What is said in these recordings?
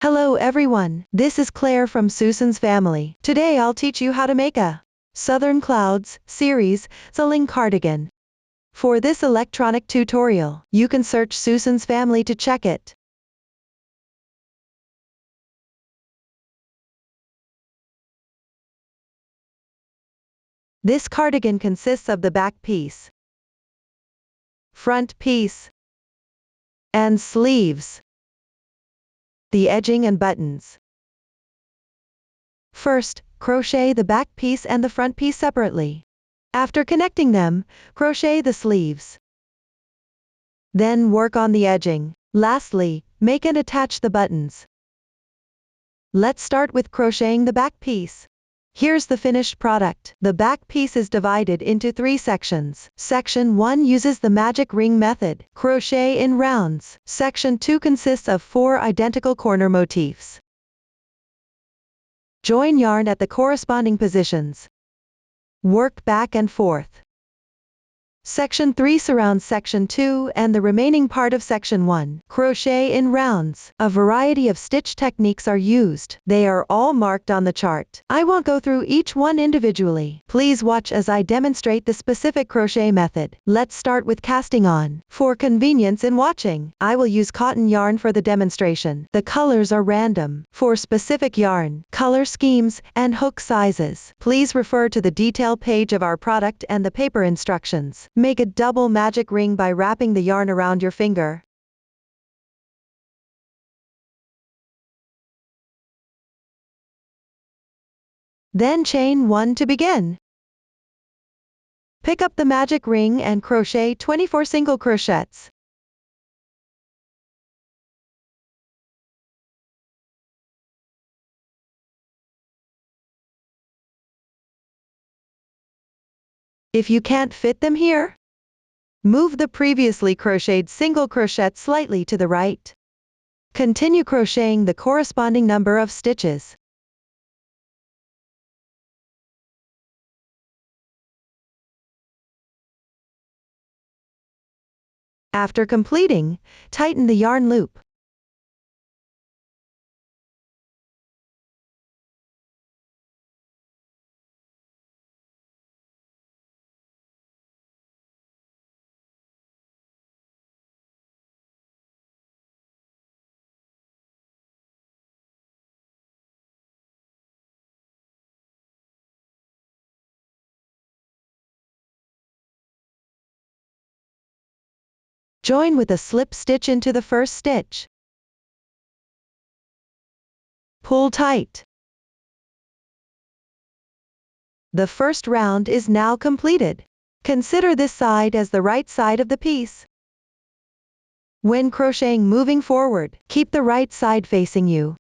Hello everyone, this is Claire from Susan's family. Today I'll teach you how to make a Southern Clouds series Suling cardigan. For this electronic tutorial, you can search Susan's family to check it. This cardigan consists of the back piece, front piece, and sleeves, the edging and buttons. First, crochet the back piece and the front piece separately. After connecting them, crochet the sleeves. Then work on the edging. Lastly, make and attach the buttons. Let's start with crocheting the back piece. Here's the finished product. The back piece is divided into 3 sections. Section 1 uses the magic ring method, crochet in rounds. Section 2 consists of 4 identical corner motifs. Join yarn at the corresponding positions. Work back and forth. Section 3 surrounds Section 2 and the remaining part of Section 1. Crochet in rounds. A variety of stitch techniques are used. They are all marked on the chart. I won't go through each one individually. Please watch as I demonstrate the specific crochet method. Let's start with casting on. For convenience in watching, I will use cotton yarn for the demonstration. The colors are random. For specific yarn, color schemes, and hook sizes, please refer to the detail page of our product and the paper instructions. Make a double magic ring by wrapping the yarn around your finger. Then chain 1 to begin. Pick up the magic ring and crochet 24 single crochets. If you can't fit them here, move the previously crocheted single crochet slightly to the right. Continue crocheting the corresponding number of stitches. After completing, tighten the yarn loop. Join with a slip stitch into the first stitch. Pull tight. The first round is now completed. Consider this side as the right side of the piece. When crocheting moving forward, keep the right side facing you.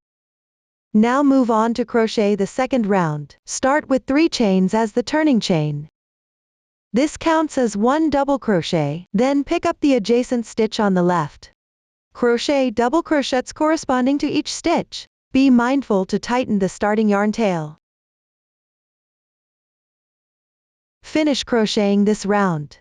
Now move on to crochet the second round. Start with 3 chains as the turning chain. This counts as 1 double crochet. Then pick up the adjacent stitch on the left. Crochet double crochets corresponding to each stitch. Be mindful to tighten the starting yarn tail. Finish crocheting this round.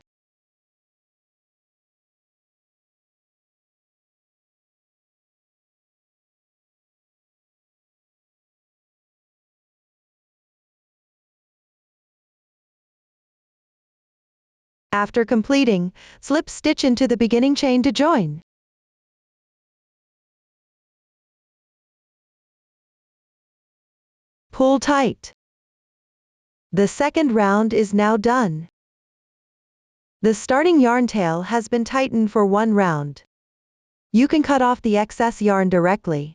After completing, slip stitch into the beginning chain to join. Pull tight. The second round is now done. The starting yarn tail has been tightened for 1 round. You can cut off the excess yarn directly.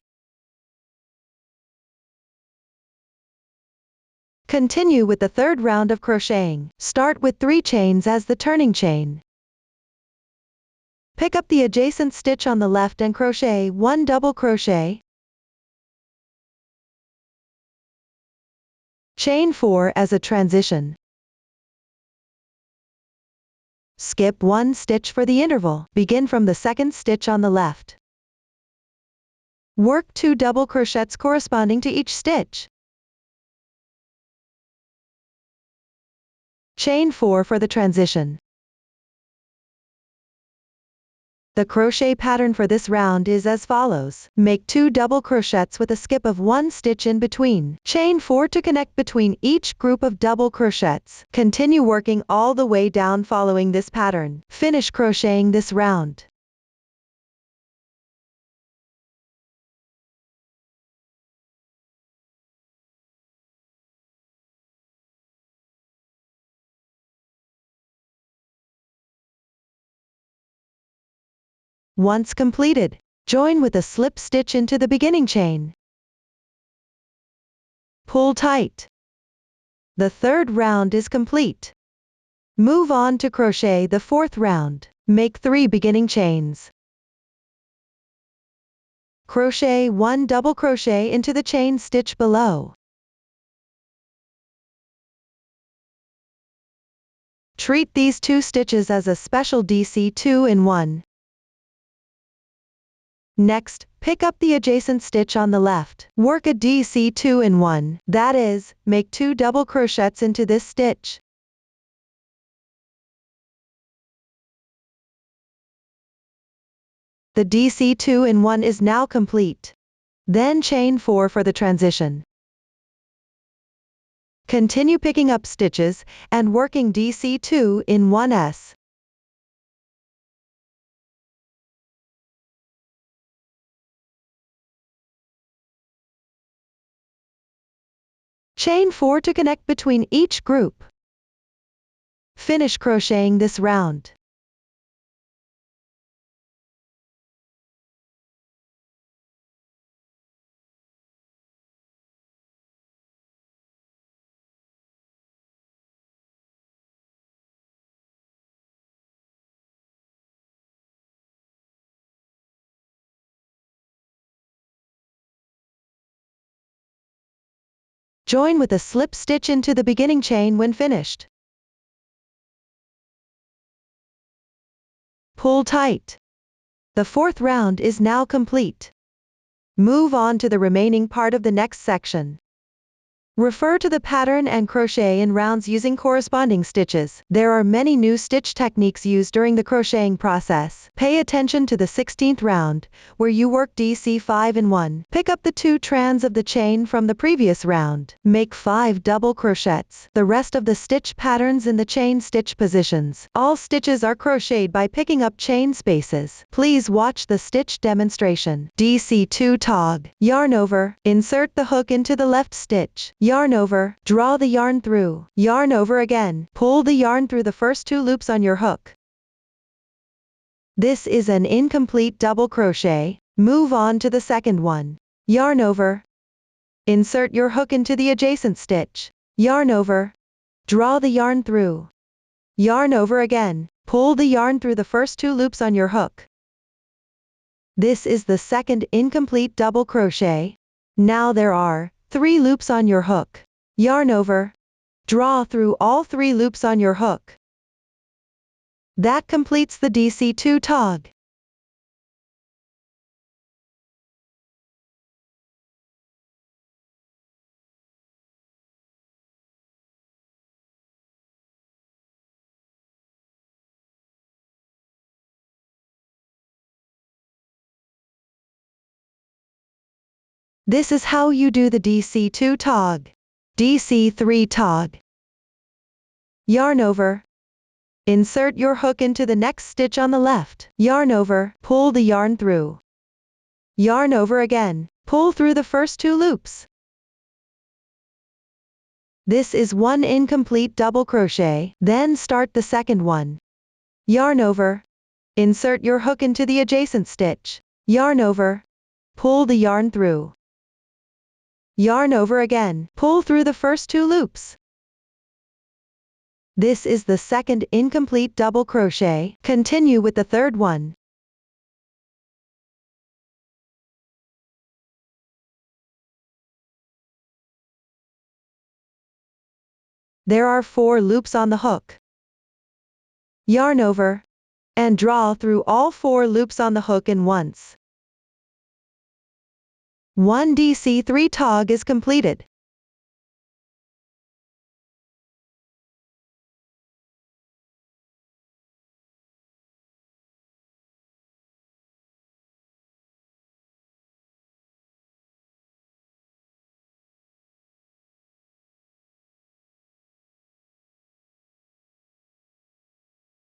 Continue with the third round of crocheting. Start with 3 chains as the turning chain. Pick up the adjacent stitch on the left and crochet 1 double crochet. Chain 4 as a transition. Skip 1 stitch for the interval. Begin from the second stitch on the left. Work 2 double crochets corresponding to each stitch. Chain 4 for the transition. The crochet pattern for this round is as follows. Make 2 double crochets with a skip of 1 stitch in between. Chain 4 to connect between each group of double crochets. Continue working all the way down following this pattern. Finish crocheting this round. Once completed, join with a slip stitch into the beginning chain. Pull tight. The third round is complete. Move on to crochet the fourth round. Make 3 beginning chains. Crochet 1 double crochet into the chain stitch below. Treat these 2 stitches as a special DC 2-in-1. Next, pick up the adjacent stitch on the left. Work a DC 2-in-1, that is, make 2 double crochets into this stitch. The DC 2-in-1 is now complete. Then chain 4 for the transition. Continue picking up stitches and working DC 2-in-1s. Chain 4 to connect between each group. Finish crocheting this round. Join with a slip stitch into the beginning chain when finished. Pull tight. The fourth round is now complete. Move on to the remaining part of the next section. Refer to the pattern and crochet in rounds using corresponding stitches. There are many new stitch techniques used during the crocheting process. Pay attention to the 16th round, where you work DC 5-in-1. Pick up the 2 strands of the chain from the previous round. Make 5 double crochets. The rest of the stitch patterns in the chain stitch positions. All stitches are crocheted by picking up chain spaces. Please watch the stitch demonstration. DC 2 tog. Yarn over. Insert the hook into the left stitch. Yarn over, draw the yarn through, yarn over again, pull the yarn through the first 2 loops on your hook. This is an incomplete double crochet. Move on to the second one. Yarn over. Insert your hook into the adjacent stitch. Yarn over. Draw the yarn through. Yarn over again, pull the yarn through the first 2 loops on your hook. This is the second incomplete double crochet. Now there are 3 loops on your hook. Yarn over. Draw through all 3 loops on your hook. That completes the DC 2 tog. This is how you do the DC 2 tog. DC 3 tog. Yarn over. Insert your hook into the next stitch on the left. Yarn over, pull the yarn through. Yarn over again, pull through the first 2 loops. This is one incomplete double crochet, then start the second one. Yarn over. Insert your hook into the adjacent stitch. Yarn over. Pull the yarn through. Yarn over again, pull through the first 2 loops. This is the second incomplete double crochet. Continue with the third one. There are 4 loops on the hook. Yarn over, and draw through all 4 loops on the hook in once. 1 DC 3 tog is completed.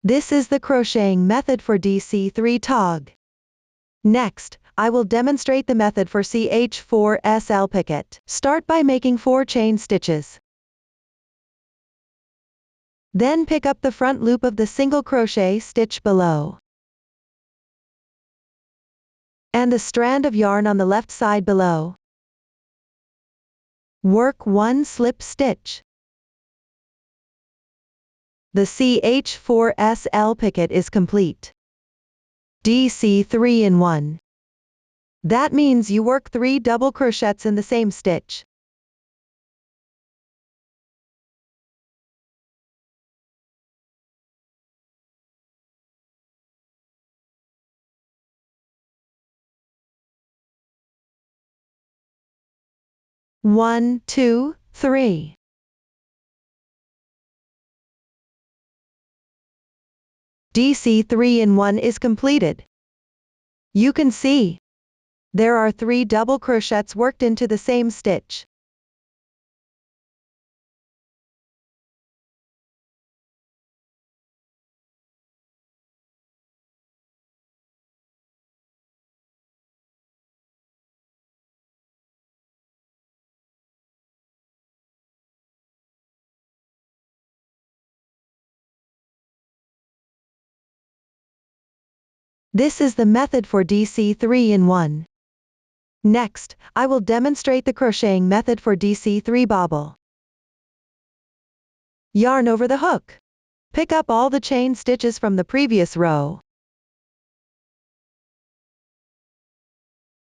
This is the crocheting method for DC3 tog. Next, I will demonstrate the method for CH4SL picket. Start by making 4 chain stitches. Then pick up the front loop of the single crochet stitch below, and the strand of yarn on the left side below. Work 1 slip stitch. The CH4SL picket is complete. DC3 in 1. That means you work 3 double crochets in the same stitch. One, two, three. DC3 in 1 is completed. You can see there are 3 double crochets worked into the same stitch. This is the method for DC3 in 1. Next, I will demonstrate the crocheting method for DC3 bobble. Yarn over the hook. Pick up all the chain stitches from the previous row.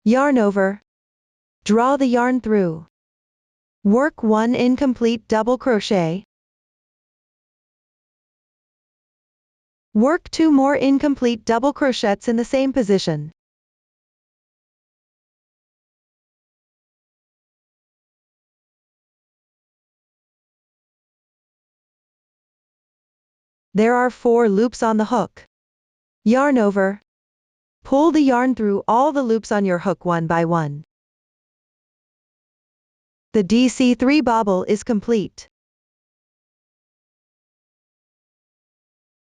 Yarn over. Draw the yarn through. Work 1 incomplete double crochet. Work 2 more incomplete double crochets in the same position. There are 4 loops on the hook. Yarn over. Pull the yarn through all the loops on your hook one by one. The DC3 bobble is complete.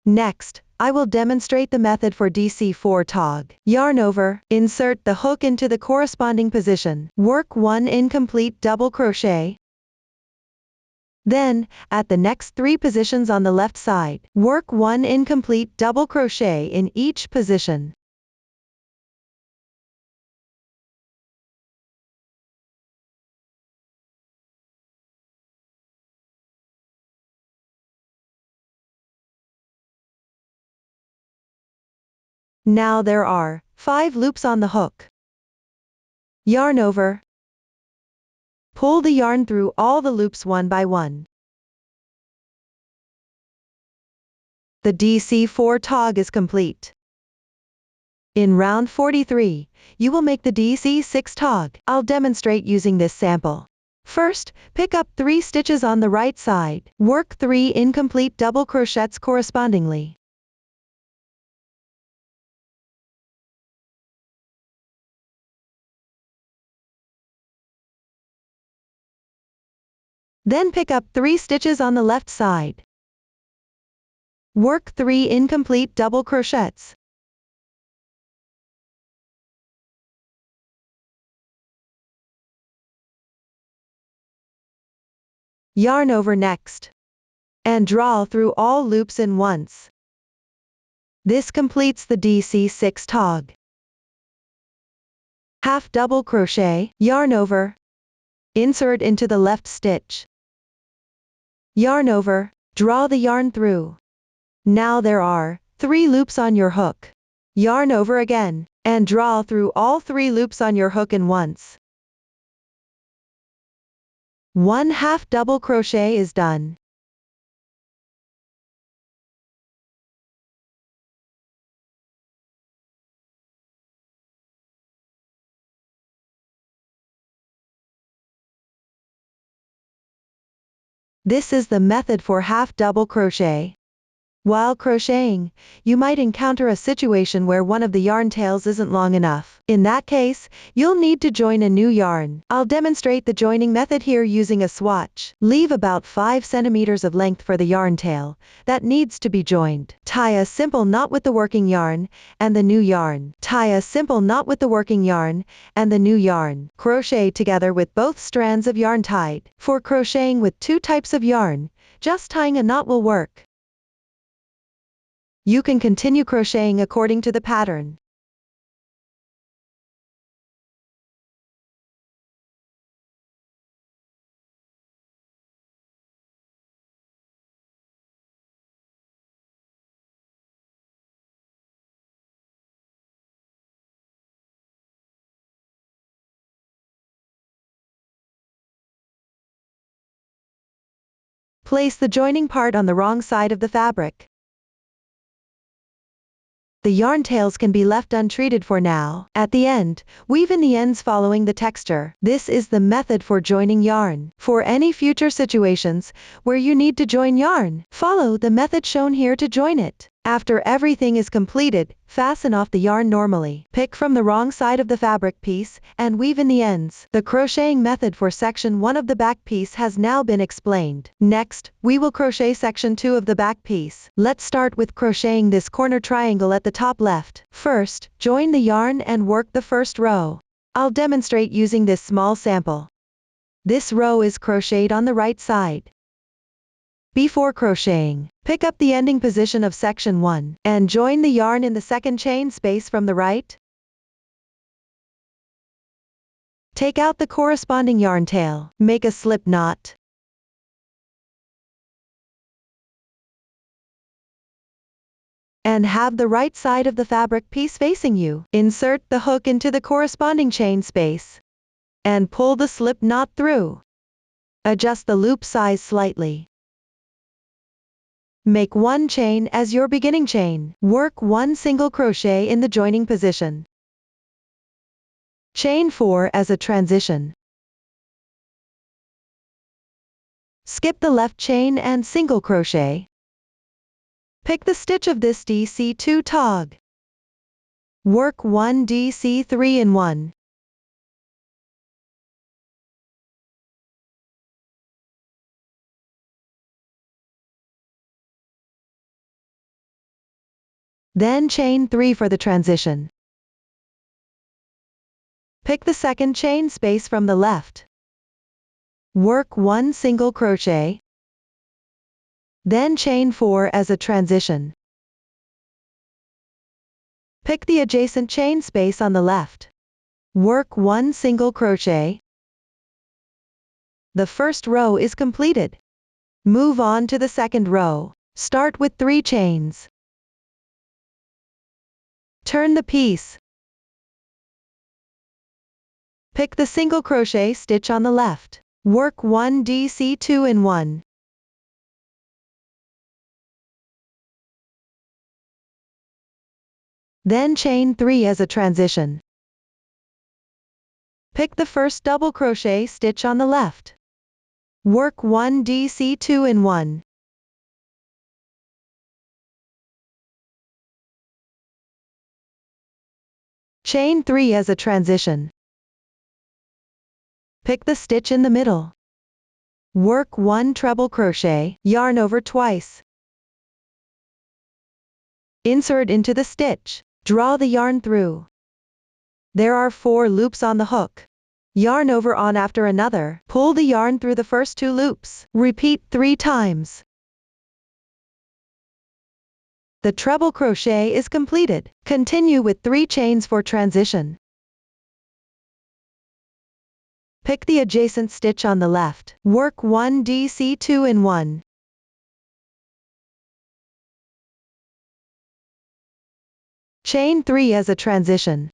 Next, I will demonstrate the method for DC4 tog. Yarn over, insert the hook into the corresponding position. Work 1 incomplete double crochet. Then, at the next 3 positions on the left side, work 1 incomplete double crochet in each position. Now there are 5 loops on the hook. Yarn over. Pull the yarn through all the loops one by one. The DC4 tog is complete. In round 43, you will make the DC6 tog. I'll demonstrate using this sample. First, pick up 3 stitches on the right side. Work 3 incomplete double crochets correspondingly. Then pick up 3 stitches on the left side. Work 3 incomplete double crochets. Yarn over next. And draw through all loops in once. This completes the DC6 tog. Half double crochet, yarn over. Insert into the left stitch. Yarn over, draw the yarn through. Now there are 3 loops on your hook. Yarn over again, and draw through all 3 loops on your hook in once. 1 half double crochet is done. This is the method for half double crochet. While crocheting, you might encounter a situation where one of the yarn tails isn't long enough. In that case, you'll need to join a new yarn. I'll demonstrate the joining method here using a swatch. Leave about 5 centimeters of length for the yarn tail that needs to be joined. Tie a simple knot with the working yarn and the new yarn. Tie a simple knot with the working yarn and the new yarn. Crochet together with both strands of yarn tied. For crocheting with two types of yarn, just tying a knot will work. You can continue crocheting according to the pattern. Place the joining part on the wrong side of the fabric. The yarn tails can be left untreated for now. At the end, weave in the ends following the texture. This is the method for joining yarn. For any future situations where you need to join yarn, follow the method shown here to join it. After everything is completed, fasten off the yarn normally. Pick from the wrong side of the fabric piece and weave in the ends. The crocheting method for section 1 of the back piece has now been explained. Next, we will crochet section 2 of the back piece. Let's start with crocheting this corner triangle at the top left. First, join the yarn and work the first row. I'll demonstrate using this small sample. This row is crocheted on the right side. Before crocheting, pick up the ending position of section 1 and join the yarn in the second chain space from the right. Take out the corresponding yarn tail. Make a slip knot. And have the right side of the fabric piece facing you. Insert the hook into the corresponding chain space and pull the slip knot through. Adjust the loop size slightly. Make one chain as your beginning chain. Work one single crochet in the joining position. Chain 4 as a transition. Skip the left chain and single crochet. Pick the stitch of this DC2 tog. Work 1 DC3 in 1. Then chain 3 for the transition. Pick the second chain space from the left. Work one single crochet. Then chain 4 as a transition. Pick the adjacent chain space on the left. Work one single crochet. The first row is completed. Move on to the second row. Start with 3 chains. Turn the piece. Pick the single crochet stitch on the left. Work 1 DC2 in 1. Then chain 3 as a transition. Pick the first double crochet stitch on the left. Work 1 DC2 in 1. Chain 3 as a transition. Pick the stitch in the middle. Work 1 treble crochet, yarn over twice. Insert into the stitch. Draw the yarn through. There are 4 loops on the hook. Yarn over on after another. Pull the yarn through the first 2 loops. Repeat 3 times. The treble crochet is completed. Continue with 3 chains for transition. Pick the adjacent stitch on the left. Work 1 DC2 in 1. Chain 3 as a transition.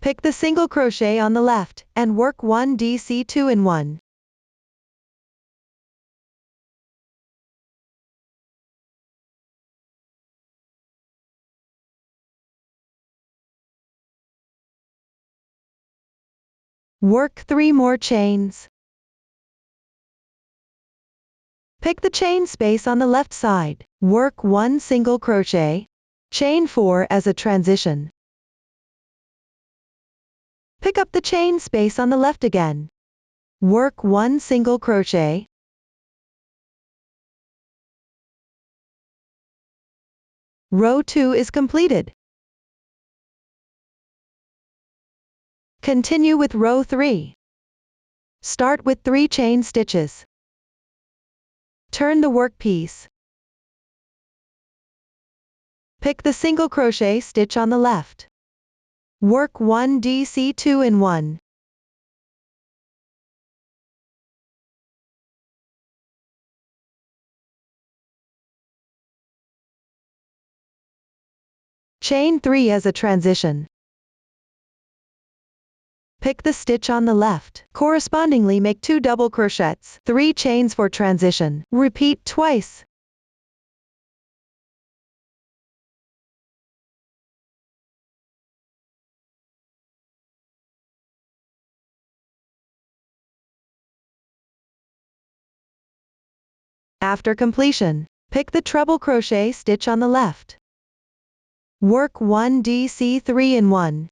Pick the single crochet on the left and work 1 DC2 in 1. Work 3 more chains. Pick the chain space on the left side. Work 1 single crochet. Chain 4 as a transition. Pick up the chain space on the left again. Work 1 single crochet. Row 2 is completed. Continue with row 3. Start with 3 chain stitches. Turn the workpiece. Pick the single crochet stitch on the left. Work 1 DC2 in 1. Chain 3 as a transition. Pick the stitch on the left. Correspondingly make 2 double crochets, 3 chains for transition. Repeat twice. After completion, pick the treble crochet stitch on the left. Work 1 DC3 in 1.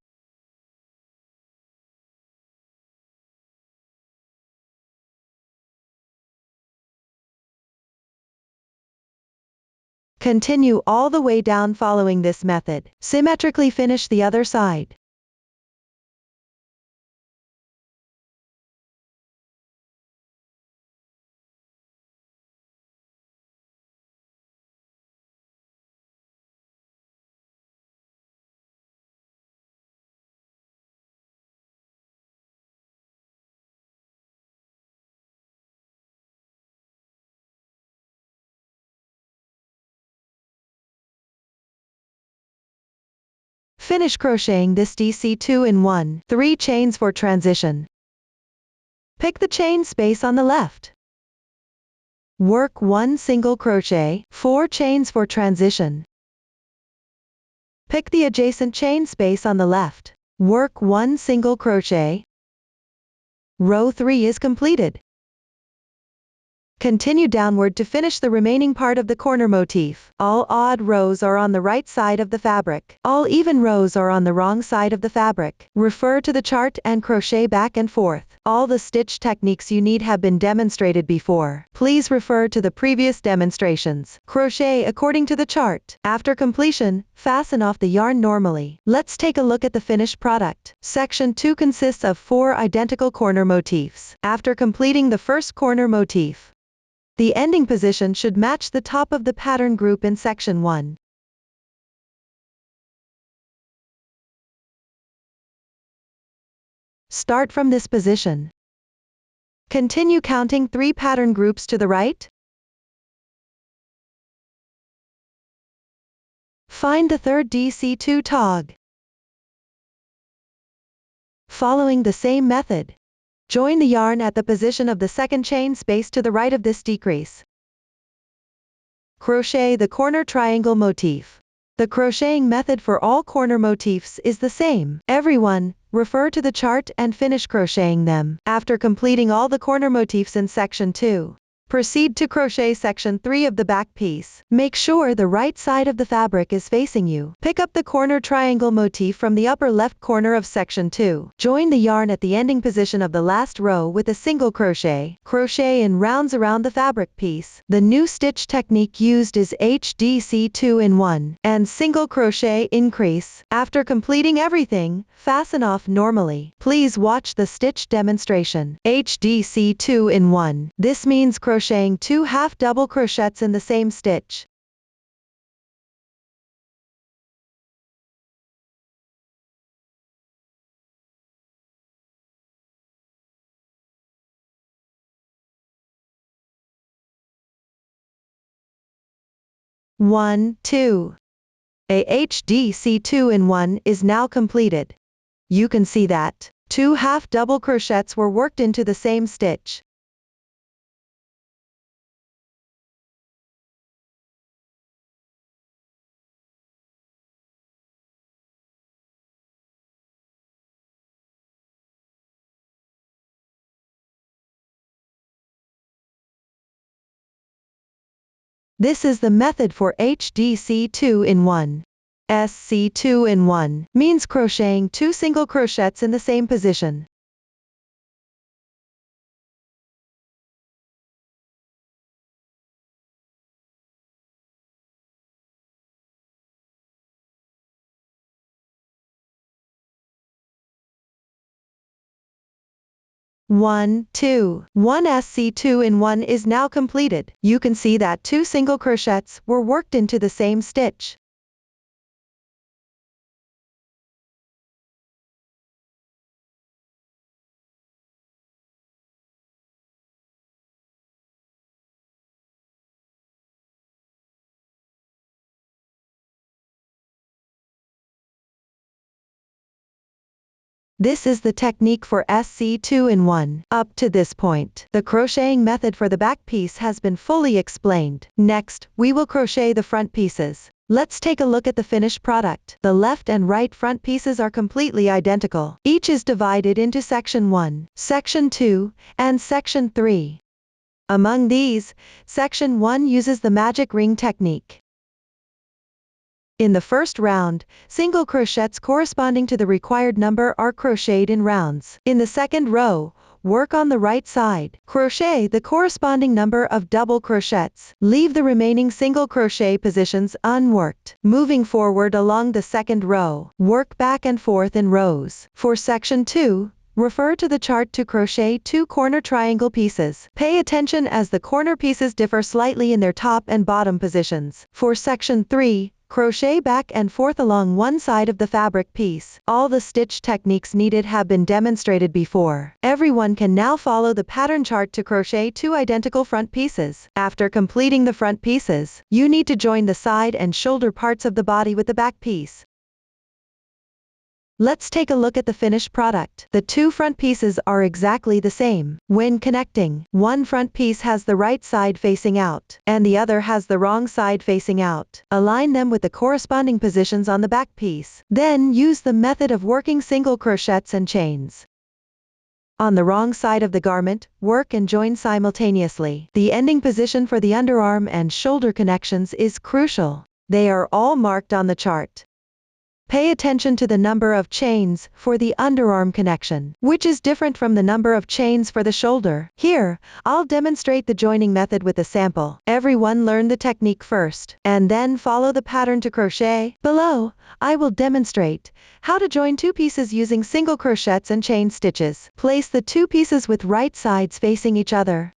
Continue all the way down following this method. Symmetrically finish the other side. Finish crocheting this DC2 in 1, 3 chains for transition. Pick the chain space on the left. Work 1 single crochet, 4 chains for transition. Pick the adjacent chain space on the left. Work 1 single crochet. Row 3 is completed. Continue downward to finish the remaining part of the corner motif. All odd rows are on the right side of the fabric. All even rows are on the wrong side of the fabric. Refer to the chart and crochet back and forth. All the stitch techniques you need have been demonstrated before. Please refer to the previous demonstrations. Crochet according to the chart. After completion, fasten off the yarn normally. Let's take a look at the finished product. Section 2 consists of 4 identical corner motifs. After completing the first corner motif, the ending position should match the top of the pattern group in section 1. Start from this position. Continue counting 3 pattern groups to the right. Find the third DC2 tog. Following the same method, join the yarn at the position of the second chain space to the right of this decrease. Crochet the corner triangle motif. The crocheting method for all corner motifs is the same. Everyone, refer to the chart and finish crocheting them. After completing all the corner motifs in section 2, proceed to crochet section 3 of the back piece. Make sure the right side of the fabric is facing you. Pick up the corner triangle motif from the upper left corner of section 2. Join the yarn at the ending position of the last row with a single crochet. Crochet in rounds around the fabric piece. The new stitch technique used is HDC2 in 1 and single crochet increase. After completing everything, fasten off normally. Please watch the stitch demonstration. HDC2 in 1. This means crocheting 2 half double crochets in the same stitch. One, 2. A HDC2 in 1 is now completed. You can see that 2 half double crochets were worked into the same stitch. This is the method for HDC 2-in-1. SC 2-in-1 means crocheting 2 single crochets in the same position. One, 2, 1 SC 2-in-1 is now completed. You can see that 2 single crochets were worked into the same stitch. This is the technique for SC 2-in-1. Up to this point, the crocheting method for the back piece has been fully explained. Next, we will crochet the front pieces. Let's take a look at the finished product. The left and right front pieces are completely identical. Each is divided into section 1, section 2, and section 3. Among these, section 1 uses the magic ring technique. In the first round, single crochets corresponding to the required number are crocheted in rounds. In the second row, work on the right side. Crochet the corresponding number of double crochets. Leave the remaining single crochet positions unworked. Moving forward along the second row, work back and forth in rows. For section 2, refer to the chart to crochet 2 corner triangle pieces. Pay attention as the corner pieces differ slightly in their top and bottom positions. For section 3, crochet back and forth along one side of the fabric piece. All the stitch techniques needed have been demonstrated before. Everyone can now follow the pattern chart to crochet 2 identical front pieces. After completing the front pieces, you need to join the side and shoulder parts of the body with the back piece. Let's take a look at the finished product. The 2 front pieces are exactly the same. When connecting, one front piece has the right side facing out, and the other has the wrong side facing out. Align them with the corresponding positions on the back piece. Then use the method of working single crochets and chains. On the wrong side of the garment, work and join simultaneously. The ending position for the underarm and shoulder connections is crucial. They are all marked on the chart. Pay attention to the number of chains for the underarm connection, which is different from the number of chains for the shoulder. Here, I'll demonstrate the joining method with a sample. Everyone learn the technique first, and then follow the pattern to crochet. Below, I will demonstrate how to join 2 pieces using single crochets and chain stitches. Place the 2 pieces with right sides facing each other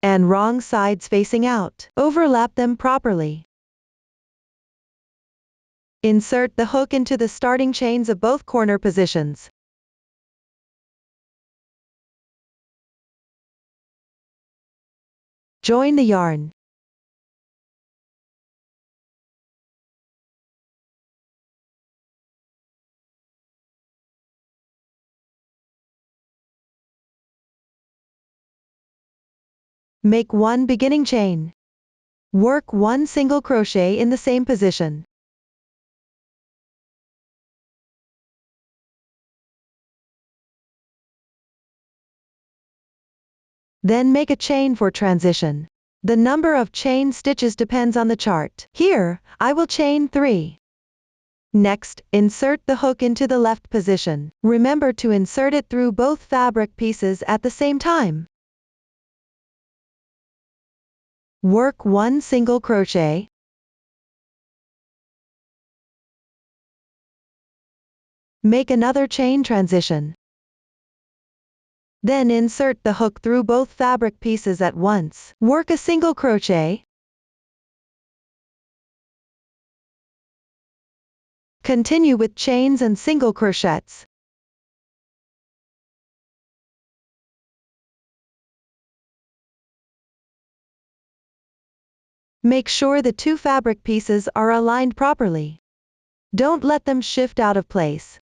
and wrong sides facing out. Overlap them properly. Insert the hook into the starting chains of both corner positions. Join the yarn. Make 1 beginning chain. Work 1 single crochet in the same position. Then make a chain for transition. The number of chain stitches depends on the chart. Here, I will chain 3. Next, insert the hook into the left position. Remember to insert it through both fabric pieces at the same time. Work 1 single crochet. Make another chain transition. Then insert the hook through both fabric pieces at once. Work a single crochet. Continue with chains and single crochets. Make sure the 2 fabric pieces are aligned properly. Don't let them shift out of place.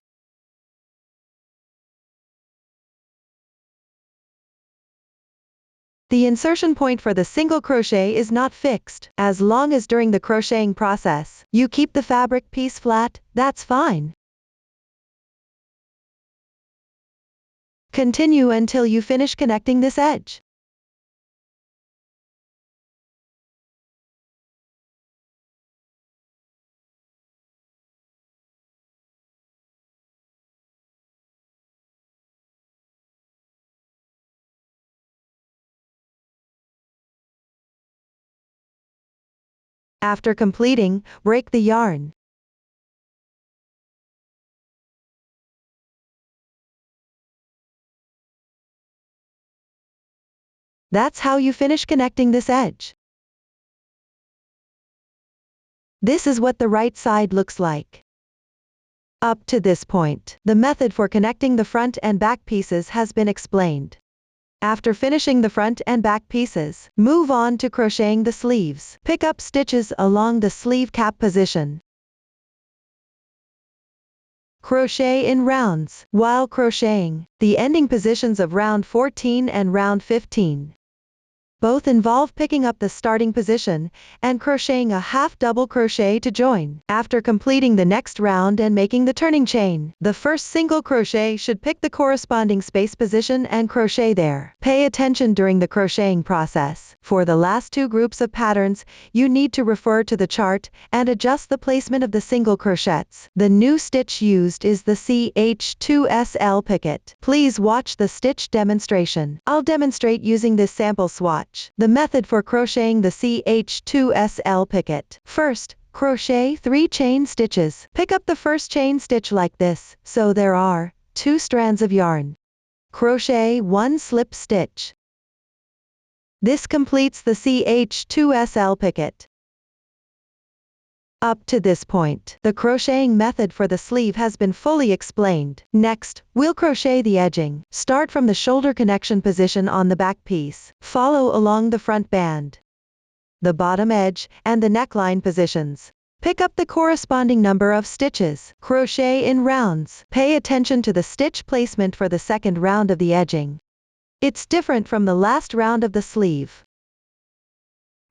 The insertion point for the single crochet is not fixed. As long as during the crocheting process, you keep the fabric piece flat, that's fine. Continue until you finish connecting this edge. After completing, break the yarn. That's how you finish connecting this edge. This is what the right side looks like. Up to this point, the method for connecting the front and back pieces has been explained. After finishing the front and back pieces, move on to crocheting the sleeves. Pick up stitches along the sleeve cap position. Crochet in rounds. While crocheting, the ending positions of round 14 and round 15. Both involve picking up the starting position and crocheting a half double crochet to join. After completing the next round and making the turning chain, the first single crochet should pick the corresponding space position and crochet there. Pay attention during the crocheting process. For the last two groups of patterns, you need to refer to the chart and adjust the placement of the single crochets. The new stitch used is the CH2SL picket. Please watch the stitch demonstration. I'll demonstrate using this sample swatch. The method for crocheting the CH2SL picket. First, crochet 3 chain stitches. Pick up the first chain stitch like this, so there are 2 strands of yarn. Crochet 1 slip stitch. This completes the CH2SL picket. Up to this point, the crocheting method for the sleeve has been fully explained. Next, we'll crochet the edging. Start from the shoulder connection position on the back piece. Follow along the front band, the bottom edge, and the neckline positions. Pick up the corresponding number of stitches. Crochet in rounds. Pay attention to the stitch placement for the second round of the edging. It's different from the last round of the sleeve.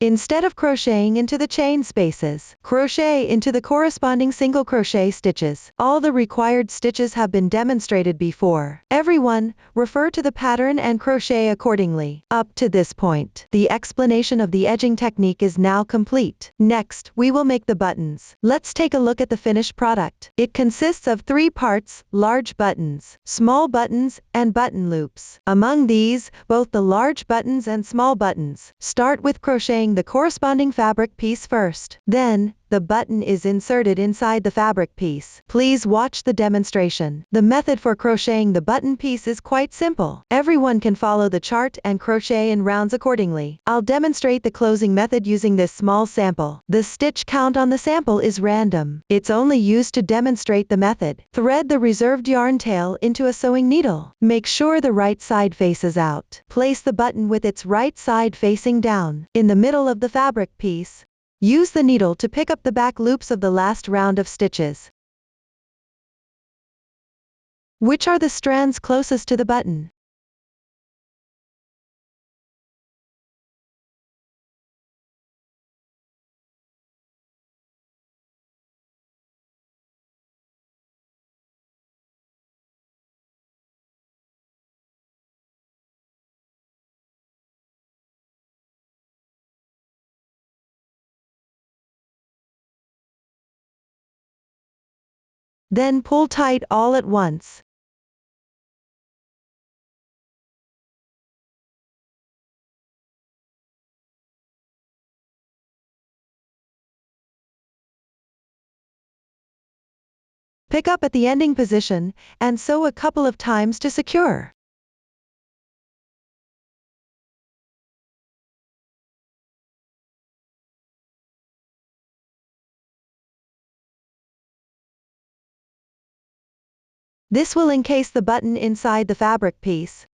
Instead of crocheting into the chain spaces, crochet into the corresponding single crochet stitches. All the required stitches have been demonstrated before. Everyone, refer to the pattern and crochet accordingly. Up to this point, the explanation of the edging technique is now complete. Next, we will make the buttons. Let's take a look at the finished product. It consists of 3 parts: large buttons, small buttons, and button loops. Among these, both the large buttons and small buttons. Start with crocheting the corresponding fabric piece first. Then, the button is inserted inside the fabric piece. Please watch the demonstration. The method for crocheting the button piece is quite simple. Everyone can follow the chart and crochet in rounds accordingly. I'll demonstrate the closing method using this small sample. The stitch count on the sample is random. It's only used to demonstrate the method. Thread the reserved yarn tail into a sewing needle. Make sure the right side faces out. Place the button with its right side facing down. In the middle of the fabric piece, use the needle to pick up the back loops of the last round of stitches. Which are the strands closest to the button? Then pull tight all at once. Pick up at the ending position, and sew a couple of times to secure. This will encase the button inside the fabric piece.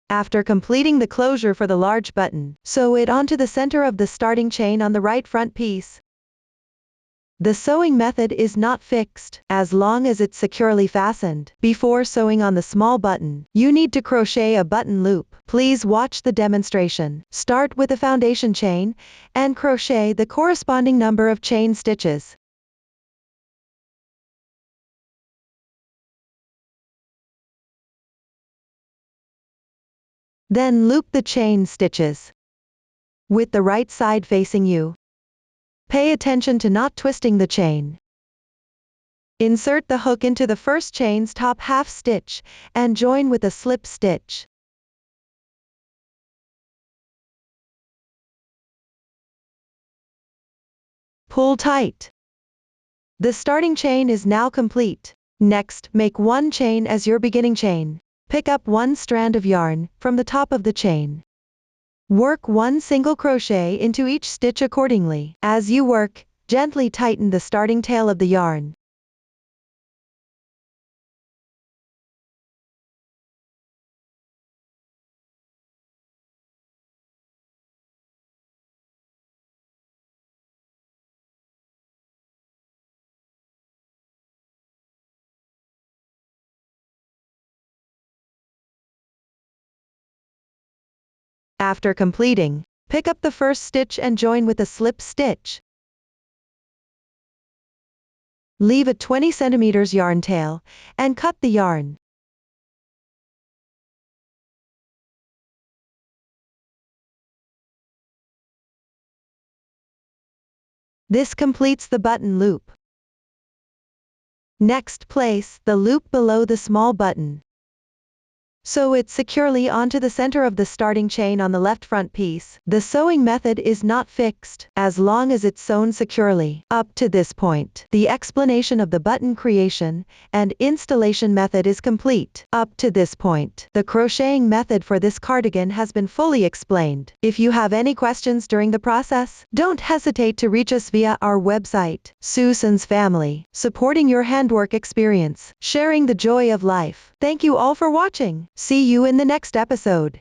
After completing the closure for the large button, sew it onto the center of the starting chain on the right front piece. The sewing method is not fixed, as long as it's securely fastened. Before sewing on the small button, you need to crochet a button loop. Please watch the demonstration. Start with the foundation chain, and crochet the corresponding number of chain stitches. Then loop the chain stitches with the right side facing you. Pay attention to not twisting the chain. Insert the hook into the first chain's top half stitch and join with a slip stitch. Pull tight. The starting chain is now complete. Next, make one chain as your beginning chain. Pick up one strand of yarn from the top of the chain. Work one single crochet into each stitch accordingly. As you work, gently tighten the starting tail of the yarn. After completing, pick up the first stitch and join with a slip stitch. Leave a 20 cm yarn tail, and cut the yarn. This completes the button loop. Next, place the loop below the small button. Sew it securely onto the center of the starting chain on the left front piece. The sewing method is not fixed, as long as it's sewn securely. Up to this point, the explanation of the button creation and installation method is complete. Up to this point, the crocheting method for this cardigan has been fully explained. If you have any questions during the process, don't hesitate to reach us via our website. Susan's Family, supporting your handwork experience, sharing the joy of life. Thank you all for watching. See you in the next episode.